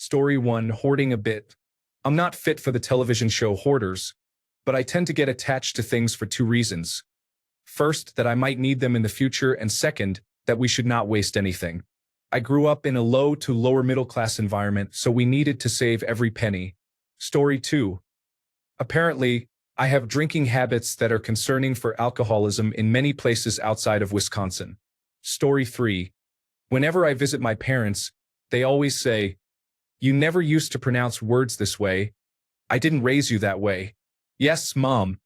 Story 1, Hoarding a bit. I'm not fit for the television show Hoarders, but I tend to get attached to things for two reasons. First, that I might need them in the future, and second, that we should not waste anything. I grew up in a low to lower middle class environment, so we needed to save every penny. Story 2. Apparently, I have drinking habits that are concerning for alcoholism in many places outside of Wisconsin. Story 3. Whenever I visit my parents, they always say, "You never used to pronounce words this way. I didn't raise you that way." Yes, Mom.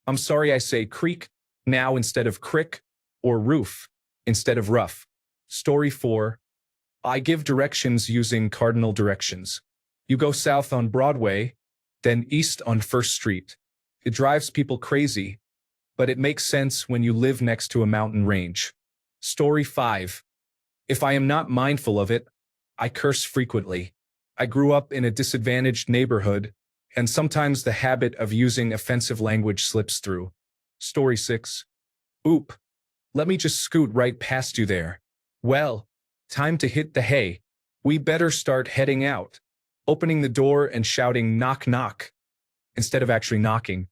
I'm sorry I say creek now instead of crick, or roof instead of rough. Story 4. I give directions using cardinal directions. You go south on Broadway, then east on First Street. It drives people crazy, but it makes sense when you live next to a mountain range. Story 5. If I am not mindful of it, I curse frequently. I grew up in a disadvantaged neighborhood, and sometimes the habit of using offensive language slips through. Story 6. Oop. Let me just scoot right past you there. Well, time to hit the hay. We better start heading out. Opening the door and shouting knock knock, instead of actually knocking.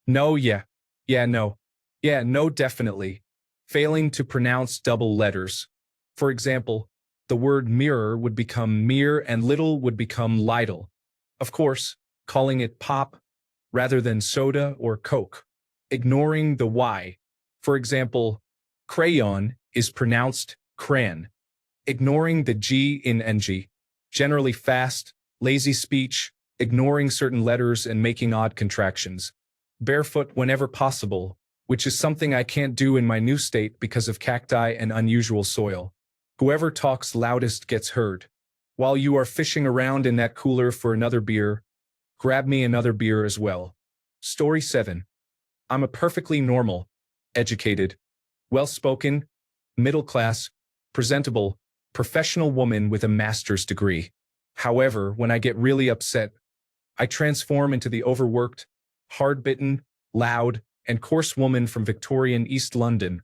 No, yeah. Yeah, no. Yeah, no, definitely. Failing to pronounce double letters. For example, the word mirror would become mere and little would become lidle. Of course, calling it pop rather than soda or Coke. Ignoring the Y. For example, crayon is pronounced crayon. Ignoring the G in NG. Generally fast, lazy speech, ignoring certain letters and making odd contractions. Barefoot whenever possible, which is something I can't do in my new state because of cacti and unusual soil. Whoever talks loudest gets heard. While you are fishing around in that cooler for another beer, grab me another beer as well. Story 7. I'm a perfectly normal, educated, well-spoken, middle-class, presentable, professional woman with a master's degree. However, when I get really upset, I transform into the overworked, hard-bitten, loud, and coarse woman from Victorian East London,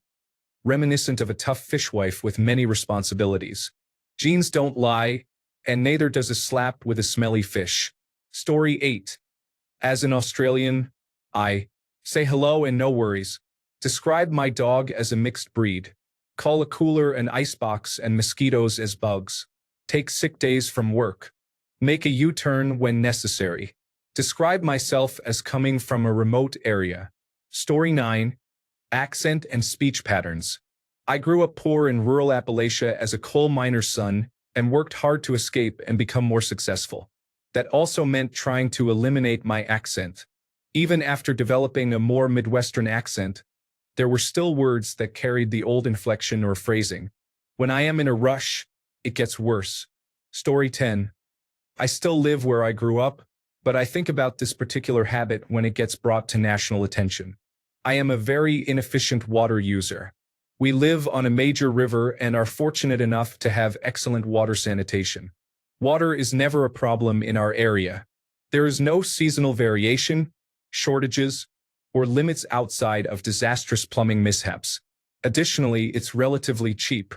reminiscent of a tough fishwife with many responsibilities. Jeans don't lie, and neither does a slap with a smelly fish. Story 8. As an Australian, I say hello and no worries. Describe my dog as a mixed breed. Call a cooler an icebox and mosquitoes as bugs. Take sick days from work. Make a U-turn when necessary. Describe myself as coming from a remote area. Story 9. Accent and speech patterns. I grew up poor in rural Appalachia as a coal miner's son and worked hard to escape and become more successful. That also meant trying to eliminate my accent. Even after developing a more Midwestern accent, there were still words that carried the old inflection or phrasing. When I am in a rush, it gets worse. Story 10. I still live where I grew up, but I think about this particular habit when it gets brought to national attention. I am a very inefficient water user. We live on a major river and are fortunate enough to have excellent water sanitation. Water is never a problem in our area. There is no seasonal variation, shortages, or limits outside of disastrous plumbing mishaps. Additionally, it's relatively cheap.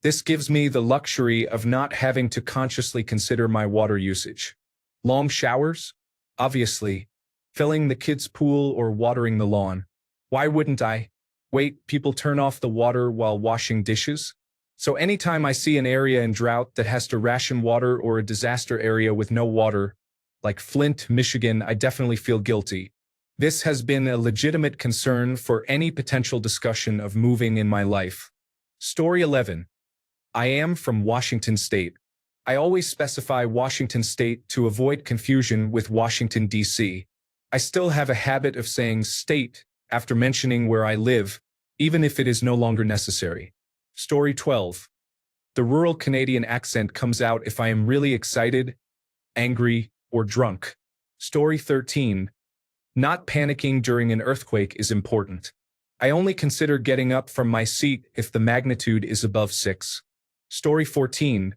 This gives me the luxury of not having to consciously consider my water usage. Long showers? Obviously. Filling the kids' pool or watering the lawn. Why wouldn't I? Wait, people turn off the water while washing dishes? So anytime I see an area in drought that has to ration water or a disaster area with no water, like Flint, Michigan, I definitely feel guilty. This has been a legitimate concern for any potential discussion of moving in my life. Story 11. I am from Washington State. I always specify Washington State to avoid confusion with Washington, D.C. I still have a habit of saying state after mentioning where I live, even if it is no longer necessary. Story 12. The rural Canadian accent comes out if I am really excited, angry, or drunk. Story 13. Not panicking during an earthquake is important. I only consider getting up from my seat if the magnitude is above 6. Story 14.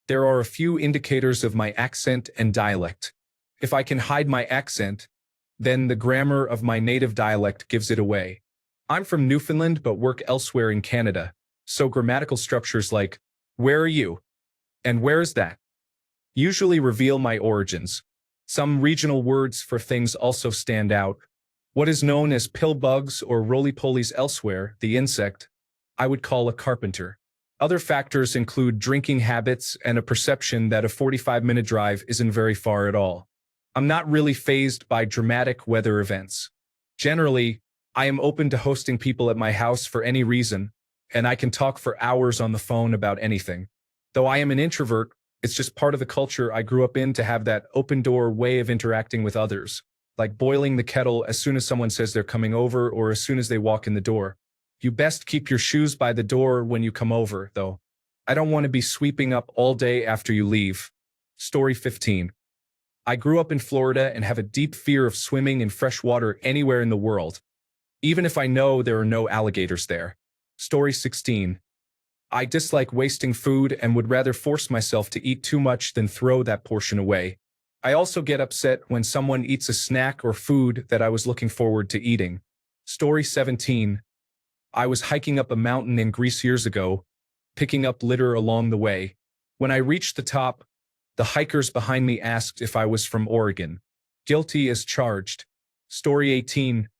There are a few indicators of my accent and dialect. If I can hide my accent, then the grammar of my native dialect gives it away. I'm from Newfoundland but work elsewhere in Canada, so grammatical structures like, where are you? And where is that? usually reveal my origins. Some regional words for things also stand out. What is known as pill bugs or roly-polies elsewhere, the insect, I would call a carpenter. Other factors include drinking habits and a perception that a 45-minute drive isn't very far at all. I'm not really fazed by dramatic weather events. Generally, I am open to hosting people at my house for any reason, and I can talk for hours on the phone about anything. Though I am an introvert, it's just part of the culture I grew up in to have that open-door way of interacting with others, like boiling the kettle as soon as someone says they're coming over or as soon as they walk in the door. You best keep your shoes by the door when you come over, though. I don't want to be sweeping up all day after you leave. Story 15. I grew up in Florida and have a deep fear of swimming in fresh water anywhere in the world, even if I know there are no alligators there. Story 16. I dislike wasting food and would rather force myself to eat too much than throw that portion away. I also get upset when someone eats a snack or food that I was looking forward to eating. Story 17. I was hiking up a mountain in Greece years ago, picking up litter along the way. When I reached the top, the hikers behind me asked if I was from Oregon. Guilty as charged. Story 18.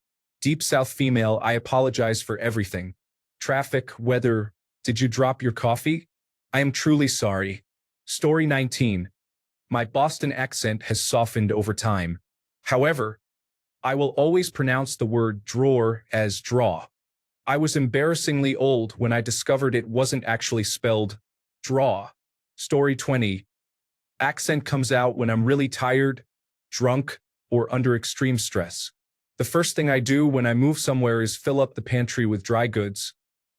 Deep South female, I apologize for everything. Traffic, weather, did you drop your coffee? I am truly sorry. Story 19. My Boston accent has softened over time. However, I will always pronounce the word drawer as draw. I was embarrassingly old when I discovered it wasn't actually spelled draw. Story 20. Accent comes out when I'm really tired, drunk, or under extreme stress. The first thing I do when I move somewhere is fill up the pantry with dry goods,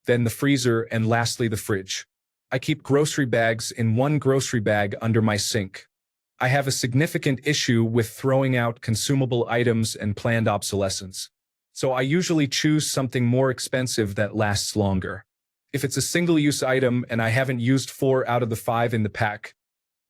then the freezer, and lastly the fridge. I keep grocery bags in one grocery bag under my sink. I have a significant issue with throwing out consumable items and planned obsolescence. So I usually choose something more expensive that lasts longer. If it's a single-use item and I haven't used 4 out of the 5 in the pack,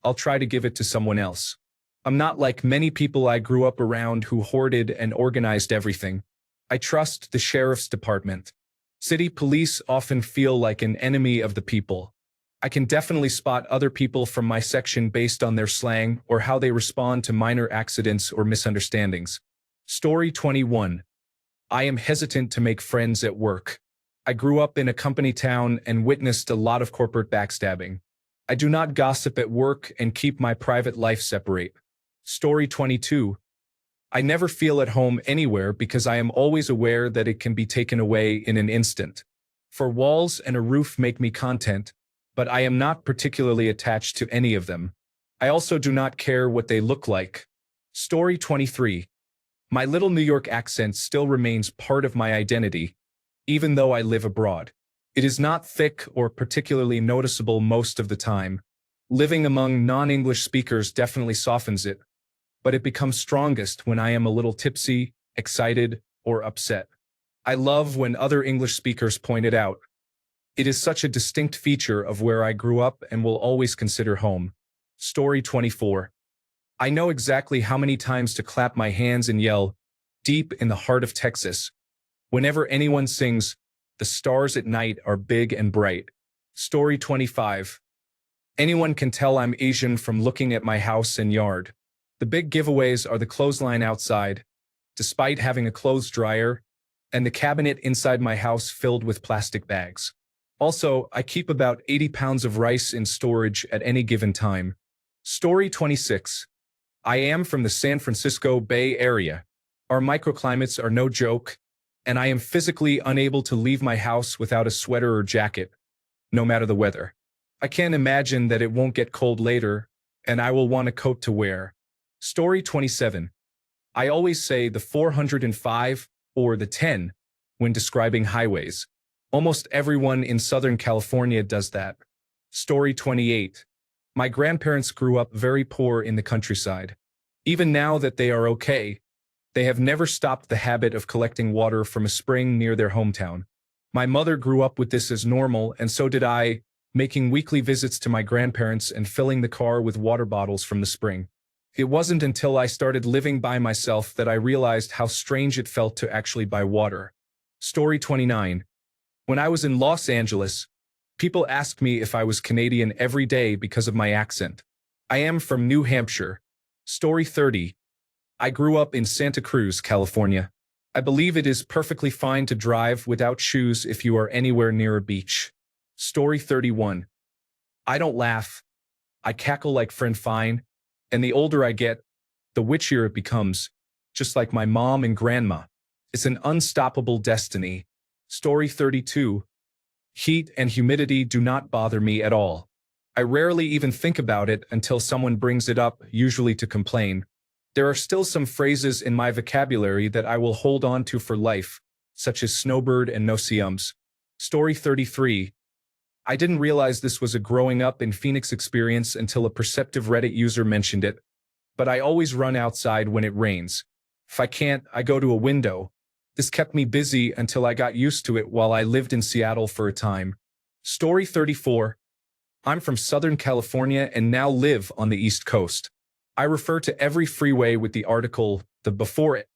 I'll try to give it to someone else. I'm not like many people I grew up around who hoarded and organized everything. I trust the sheriff's department. City police often feel like an enemy of the people. I can definitely spot other people from my section based on their slang or how they respond to minor accidents or misunderstandings. Story 21. I am hesitant to make friends at work. I grew up in a company town and witnessed a lot of corporate backstabbing. I do not gossip at work and keep my private life separate. Story 22. I never feel at home anywhere because I am always aware that it can be taken away in an instant. For walls and a roof make me content, but I am not particularly attached to any of them. I also do not care what they look like. Story 23. My little New York accent still remains part of my identity, even though I live abroad. It is not thick or particularly noticeable most of the time. Living among non-English speakers definitely softens it, but it becomes strongest when I am a little tipsy, excited, or upset. I love when other English speakers point it out. It is such a distinct feature of where I grew up and will always consider home. Story 24. I know exactly how many times to clap my hands and yell, deep in the heart of Texas, whenever anyone sings, "The stars at night are big and bright." Story 25. Anyone can tell I'm Asian from looking at my house and yard. The big giveaways are the clothesline outside, despite having a clothes dryer, and the cabinet inside my house filled with plastic bags. Also, I keep about 80 pounds of rice in storage at any given time. Story 26. I am from the San Francisco Bay Area. Our microclimates are no joke, and I am physically unable to leave my house without a sweater or jacket, no matter the weather. I can't imagine that it won't get cold later, and I will want a coat to wear. Story 27. I always say the 405 or the 10 when describing highways. Almost everyone in Southern California does that. Story 28. My grandparents grew up very poor in the countryside. Even now that they are okay, they have never stopped the habit of collecting water from a spring near their hometown. My mother grew up with this as normal, and so did I, making weekly visits to my grandparents and filling the car with water bottles from the spring. It wasn't until I started living by myself that I realized how strange it felt to actually buy water. Story 29. When I was in Los Angeles, people asked me if I was Canadian every day because of my accent. I am from New Hampshire. Story 30. I grew up in Santa Cruz, California. I believe it is perfectly fine to drive without shoes if you are anywhere near a beach. Story 31. I don't laugh. I cackle like friend fine, and the older I get, the witchier it becomes, just like my mom and grandma. It's an unstoppable destiny. Story 32. Heat and humidity do not bother me at all. I rarely even think about it until someone brings it up, usually to complain. There are still some phrases in my vocabulary that I will hold on to for life, such as snowbird and no-see-ums. Story 33. I didn't realize this was a growing up in Phoenix experience until a perceptive Reddit user mentioned it, but I always run outside when it rains. If I can't, I go to a window. This kept me busy until I got used to it while I lived in Seattle for a time. Story 34. I'm from Southern California and now live on the East Coast. I refer to every freeway with the article, the before it.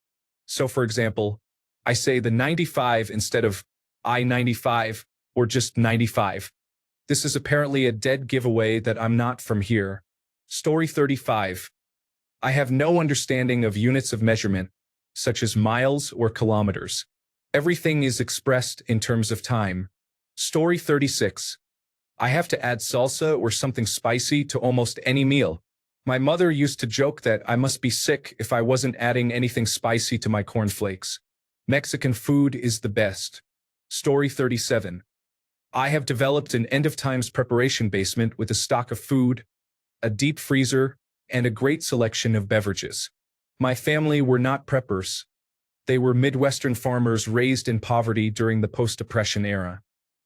So for example, I say the 95 instead of I-95 or just 95. This is apparently a dead giveaway that I'm not from here. Story 35. I have no understanding of units of measurement, such as miles or kilometers. Everything is expressed in terms of time. Story 36. I have to add salsa or something spicy to almost any meal. My mother used to joke that I must be sick if I wasn't adding anything spicy to my cornflakes. Mexican food is the best. Story 37. I have developed an end-of-times preparation basement with a stock of food, a deep freezer, and a great selection of beverages. My family were not preppers. They were Midwestern farmers raised in poverty during the post-Depression era.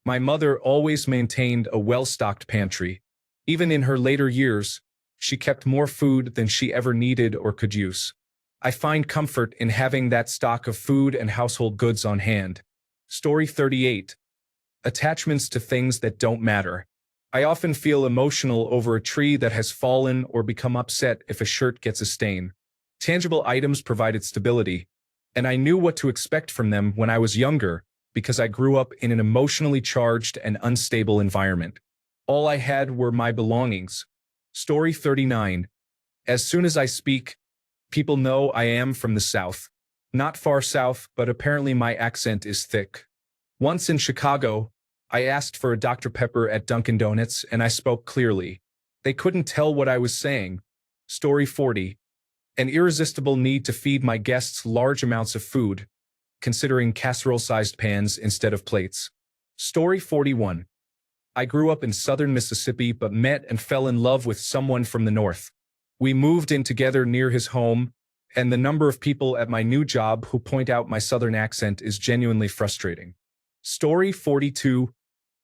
My mother always maintained a well-stocked pantry. Even in her later years, she kept more food than she ever needed or could use. I find comfort in having that stock of food and household goods on hand. Story 38. Attachments to things that don't matter. I often feel emotional over a tree that has fallen or become upset if a shirt gets a stain. Tangible items provided stability, and I knew what to expect from them when I was younger because I grew up in an emotionally charged and unstable environment. All I had were my belongings. Story 39. As soon as I speak, people know I am from the South. Not far south, but apparently my accent is thick. Once in Chicago, I asked for a Dr. Pepper at Dunkin' Donuts and I spoke clearly. They couldn't tell what I was saying. Story 40. An irresistible need to feed my guests large amounts of food, considering casserole-sized pans instead of plates. Story 41. I grew up in southern Mississippi but met and fell in love with someone from the north. We moved in together near his home, and the number of people at my new job who point out my southern accent is genuinely frustrating. Story 42.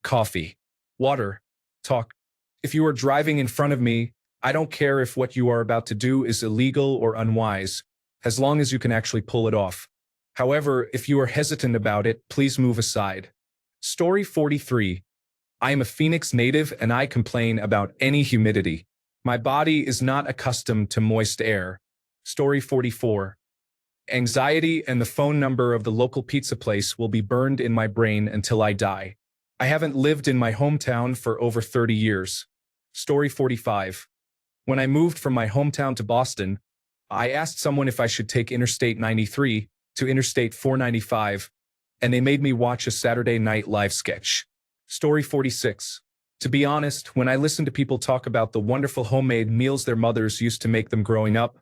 Coffee. Water. Talk. If you are driving in front of me, I don't care if what you are about to do is illegal or unwise, as long as you can actually pull it off. However, if you are hesitant about it, please move aside. Story 43. I am a Phoenix native and I complain about any humidity. My body is not accustomed to moist air. Story 44. Anxiety and the phone number of the local pizza place will be burned in my brain until I die. I haven't lived in my hometown for over 30 years. Story 45. When I moved from my hometown to Boston, I asked someone if I should take Interstate 93 to Interstate 495, and they made me watch a Saturday Night Live sketch. Story 46. To be honest, when I listen to people talk about the wonderful homemade meals their mothers used to make them growing up,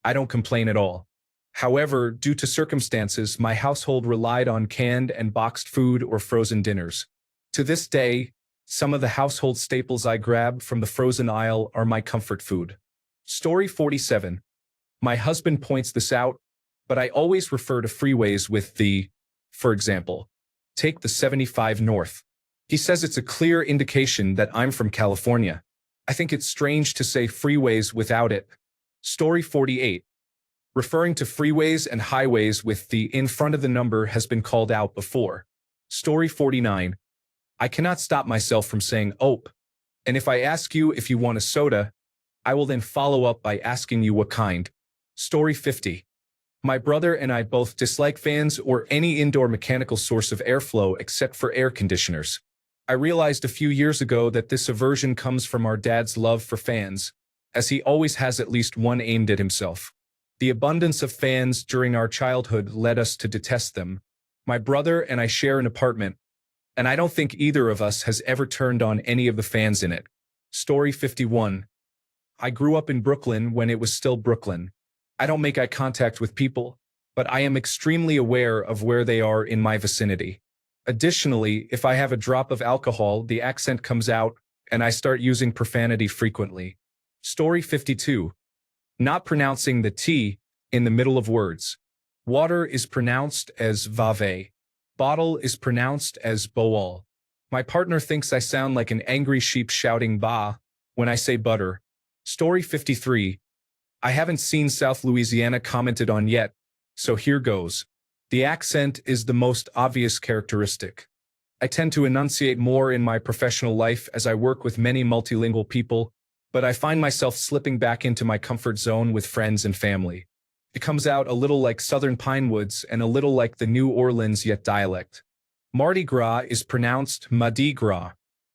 I don't complain at all. However, due to circumstances, my household relied on canned and boxed food or frozen dinners. To this day, some of the household staples I grab from the frozen aisle are my comfort food. Story 47. My husband points this out, but I always refer to freeways with the, for example, take the 75 north. He says it's a clear indication that I'm from California. I think it's strange to say freeways without it. Story 48. Referring to freeways and highways with the in front of the number has been called out before. Story 49. I cannot stop myself from saying "ope," and if I ask you if you want a soda, I will then follow up by asking you what kind. Story 50. My brother and I both dislike fans or any indoor mechanical source of airflow except for air conditioners. I realized a few years ago that this aversion comes from our dad's love for fans. as he always has at least one aimed at himself. The abundance of fans during our childhood led us to detest them. My brother and I share an apartment, and I don't think either of us has ever turned on any of the fans in it. Story 51. I grew up in Brooklyn when it was still Brooklyn. I don't make eye contact with people, but I am extremely aware of where they are in my vicinity. Additionally, if I have a drop of alcohol, the accent comes out, and I start using profanity frequently. Story 52. Not pronouncing the T in the middle of words. Water is pronounced as vave. Bottle is pronounced as boal. My partner thinks I sound like an angry sheep shouting ba when I say butter. Story 53. I haven't seen South Louisiana commented on yet, so here goes. The accent is the most obvious characteristic. I tend to enunciate more in my professional life as I work with many multilingual people, but I find myself slipping back into my comfort zone with friends and family. It comes out a little like Southern Pine Woods and a little like the New Orleans yet dialect. Mardi Gras is pronounced Mardi Gras.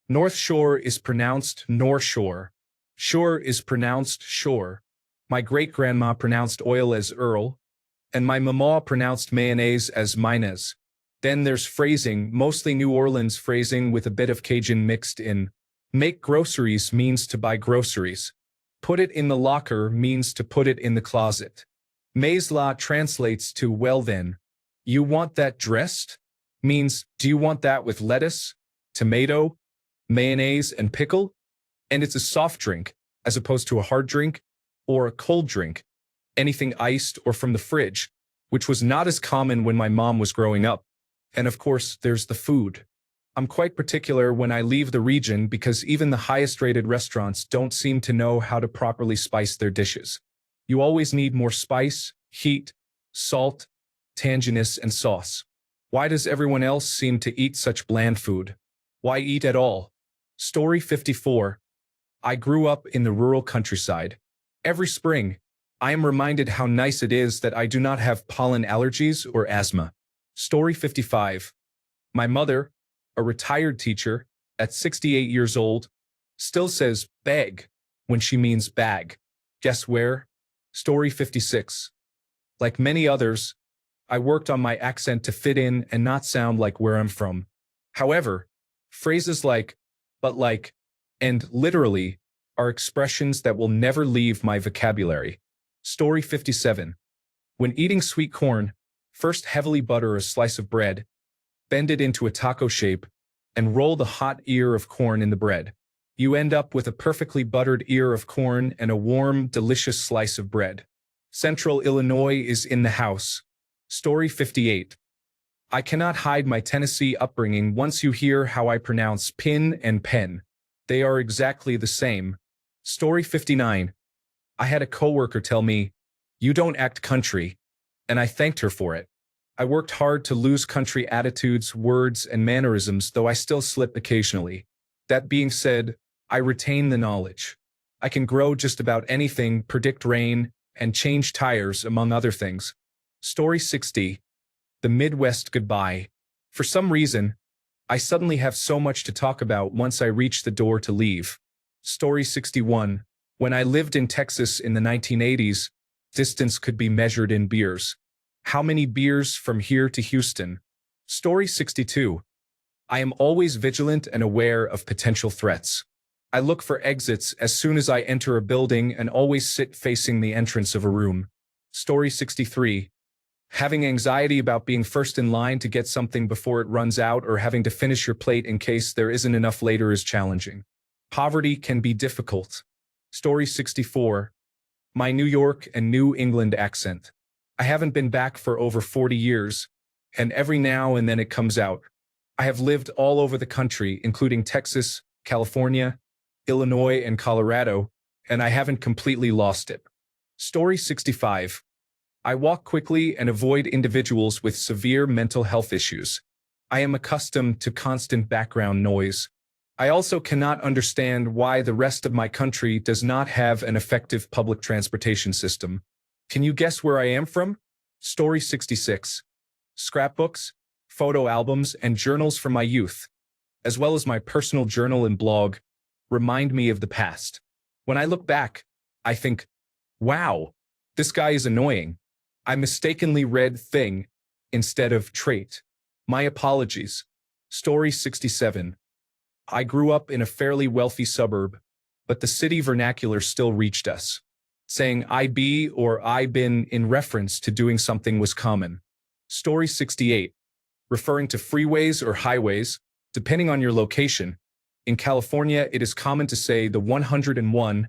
North Shore is pronounced North Shore. Shore is pronounced shore. My great-grandma pronounced oil as Earl, and my mama pronounced mayonnaise as mayonnaise. Then there's phrasing, mostly New Orleans phrasing with a bit of Cajun mixed in. Make groceries means to buy groceries. Put it in the locker means to put it in the closet. Mais la translates to well then. You want that dressed? Means, do you want that with lettuce, tomato, mayonnaise, and pickle? And it's a soft drink, as opposed to a hard drink, or a cold drink, anything iced or from the fridge, which was not as common when my mom was growing up. And of course, there's the food. I'm quite particular when I leave the region because even the highest-rated restaurants don't seem to know how to properly spice their dishes. You always need more spice, heat, salt, tanginess, and sauce. Why does everyone else seem to eat such bland food? Why eat at all? Story 54. I grew up in the rural countryside. Every spring, I am reminded how nice it is that I do not have pollen allergies or asthma. Story 55. My mother, a retired teacher, at 68 years old, still says bag when she means bag. Guess where? Story 56. Like many others, I worked on my accent to fit in and not sound like where I'm from. However, phrases like, but like, and literally are expressions that will never leave my vocabulary. Story 57. When eating sweet corn, first heavily butter a slice of bread, bend it into a taco shape, and roll the hot ear of corn in the bread. You end up with a perfectly buttered ear of corn and a warm, delicious slice of bread. Central Illinois is in the house. Story 58. I cannot hide my Tennessee upbringing once you hear how I pronounce pin and pen. They are exactly the same. Story 59. I had a coworker tell me, "You don't act country," and I thanked her for it. I worked hard to lose country attitudes, words, and mannerisms, though I still slip occasionally. That being said, I retain the knowledge. I can grow just about anything, predict rain, and change tires, among other things. Story 60. The Midwest Goodbye. For some reason, I suddenly have so much to talk about once I reach the door to leave. Story 61. When I lived in Texas in the 1980s, distance could be measured in beers. How many beers from here to Houston? Story 62. I am always vigilant and aware of potential threats. I look for exits as soon as I enter a building and always sit facing the entrance of a room. Story 63. Having anxiety about being first in line to get something before it runs out or having to finish your plate in case there isn't enough later is challenging. Poverty can be difficult. Story 64. My New York and New England accent. I haven't been back for over 40 years, and every now and then it comes out. I have lived all over the country, including Texas, California, Illinois, and Colorado, and I haven't completely lost it. Story 65. I walk quickly and avoid individuals with severe mental health issues. I am accustomed to constant background noise. I also cannot understand why the rest of my country does not have an effective public transportation system. Can you guess where I am from? Story 66. Scrapbooks, photo albums, and journals from my youth, as well as my personal journal and blog, remind me of the past. When I look back, I think, wow, this guy is annoying. I mistakenly read thing instead of trait. My apologies. Story 67. I grew up in a fairly wealthy suburb, but the city vernacular still reached us. Saying I be or I been in reference to doing something was common. Story 68. Referring to freeways or highways, depending on your location. In California, it is common to say the 101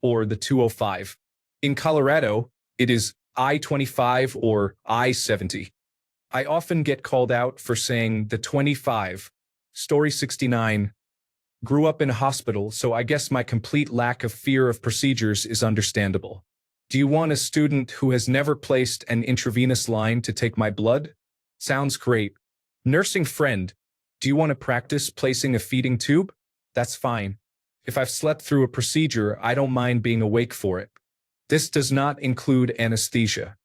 or the 205. In Colorado, it is I-25 or I-70. I often get called out for saying the 25. Story 69. Grew up in a hospital, so I guess my complete lack of fear of procedures is understandable. Do you want a student who has never placed an intravenous line to take my blood? Sounds great. Nursing friend, do you want to practice placing a feeding tube? That's fine. If I've slept through a procedure, I don't mind being awake for it. This does not include anesthesia.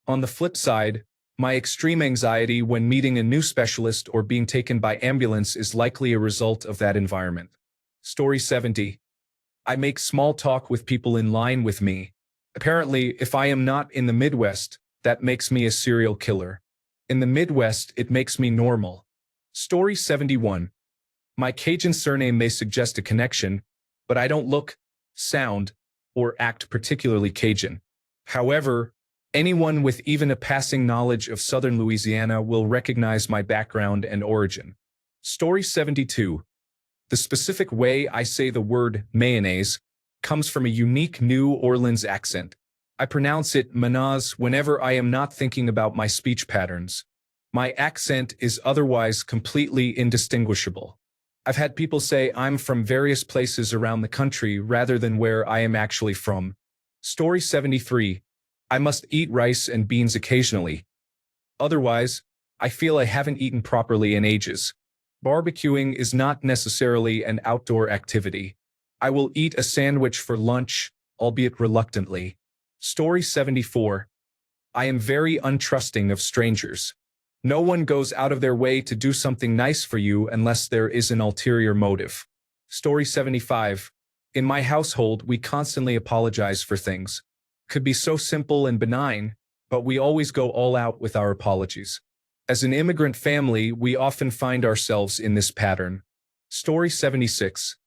On the flip side, my extreme anxiety when meeting a new specialist or being taken by ambulance is likely a result of that environment. Story 70. I make small talk with people in line with me. Apparently, if I am not in the Midwest, that makes me a serial killer. In the Midwest, it makes me normal. Story 71. My Cajun surname may suggest a connection, but I don't look, sound, or act particularly Cajun. However, anyone with even a passing knowledge of southern Louisiana will recognize my background and origin. Story 72. The specific way I say the word mayonnaise comes from a unique New Orleans accent. I pronounce it mayonnaise whenever I am not thinking about my speech patterns. My accent is otherwise completely indistinguishable. I've had people say I'm from various places around the country rather than where I am actually from. Story 73. I must eat rice and beans occasionally. Otherwise, I feel I haven't eaten properly in ages. Barbecuing is not necessarily an outdoor activity. I will eat a sandwich for lunch, albeit reluctantly. Story 74. I am very untrusting of strangers. No one goes out of their way to do something nice for you unless there is an ulterior motive. Story 75. In my household, we constantly apologize for things. Could be so simple and benign, but we always go all out with our apologies. As an immigrant family, we often find ourselves in this pattern. Story 76.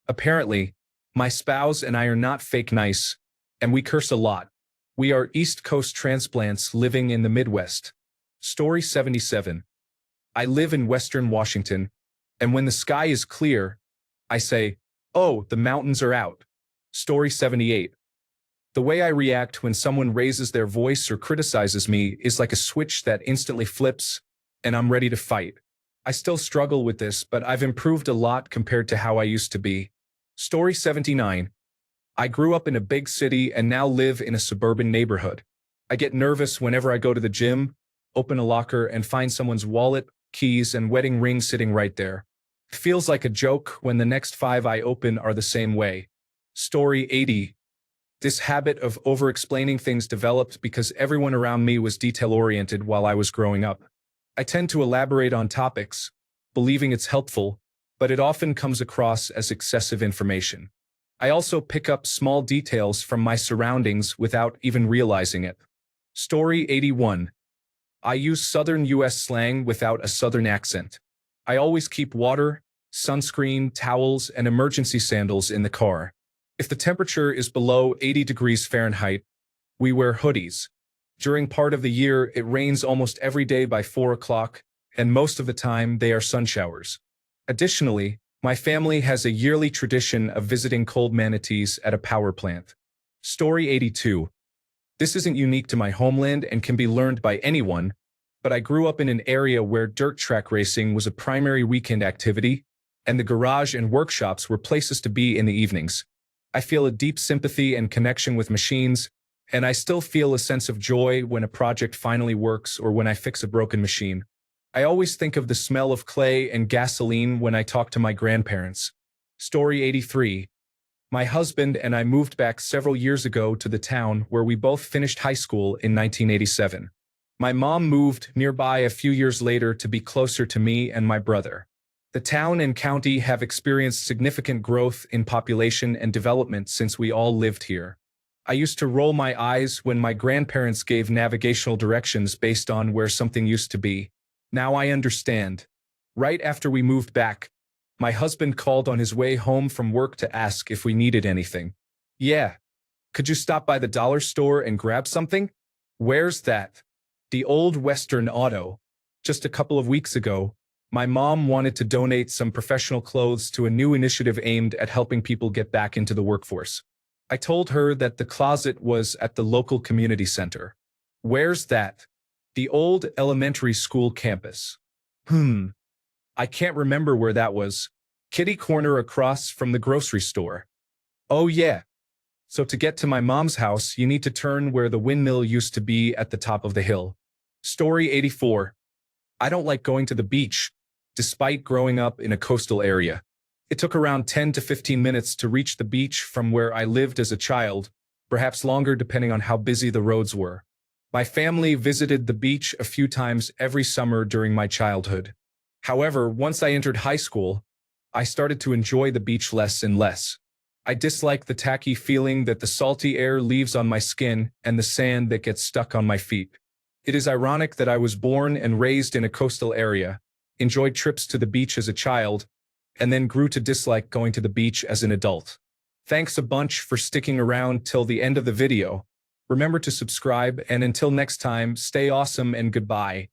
Apparently, my spouse and I are not fake nice, and we curse a lot. We are East Coast transplants living in the Midwest. Story 77. I live in Western Washington, and when the sky is clear, I say, oh, the mountains are out. Story 78. The way I react when someone raises their voice or criticizes me is like a switch that instantly flips, and I'm ready to fight. I still struggle with this, but I've improved a lot compared to how I used to be. Story 79. I grew up in a big city and now live in a suburban neighborhood. I get nervous whenever I go to the gym, open a locker, and find someone's wallet, keys, and wedding ring sitting right there. It feels like a joke when the next 5 I open are the same way. Story 80. This habit of over-explaining things developed because everyone around me was detail-oriented while I was growing up. I tend to elaborate on topics, believing it's helpful, but it often comes across as excessive information. I also pick up small details from my surroundings without even realizing it. Story 81. I use Southern U.S. slang without a Southern accent. I always keep water, sunscreen, towels, and emergency sandals in the car. If the temperature is below 80 degrees Fahrenheit, we wear hoodies. During part of the year, it rains almost every day by 4 o'clock, and most of the time they are sun showers. Additionally, my family has a yearly tradition of visiting cold manatees at a power plant. Story 82. This isn't unique to my homeland and can be learned by anyone, but I grew up in an area where dirt track racing was a primary weekend activity, and the garage and workshops were places to be in the evenings. I feel a deep sympathy and connection with machines, and I still feel a sense of joy when a project finally works or when I fix a broken machine. I always think of the smell of clay and gasoline when I talk to my grandparents. Story 83. My husband and I moved back several years ago to the town where we both finished high school in 1987. My mom moved nearby a few years later to be closer to me and my brother. The town and county have experienced significant growth in population and development since we all lived here. I used to roll my eyes when my grandparents gave navigational directions based on where something used to be. Now I understand. Right after we moved back, my husband called on his way home from work to ask if we needed anything. Yeah, could you stop by the dollar store and grab something? Where's that? The old Western Auto. Just a couple of weeks ago, my mom wanted to donate some professional clothes to a new initiative aimed at helping people get back into the workforce. I told her that the closet was at the local community center. Where's that? The old elementary school campus. I can't remember where that was. Kitty corner across from the grocery store. Oh yeah. So to get to my mom's house, you need to turn where the windmill used to be at the top of the hill. Story 84. I don't like going to the beach, despite growing up in a coastal area. It took around 10 to 15 minutes to reach the beach from where I lived as a child, perhaps longer depending on how busy the roads were. My family visited the beach a few times every summer during my childhood. However, once I entered high school, I started to enjoy the beach less and less. I dislike the tacky feeling that the salty air leaves on my skin and the sand that gets stuck on my feet. It is ironic that I was born and raised in a coastal area, enjoyed trips to the beach as a child, and then grew to dislike going to the beach as an adult. Thanks a bunch for sticking around till the end of the video. Remember to subscribe, and until next time, stay awesome and goodbye.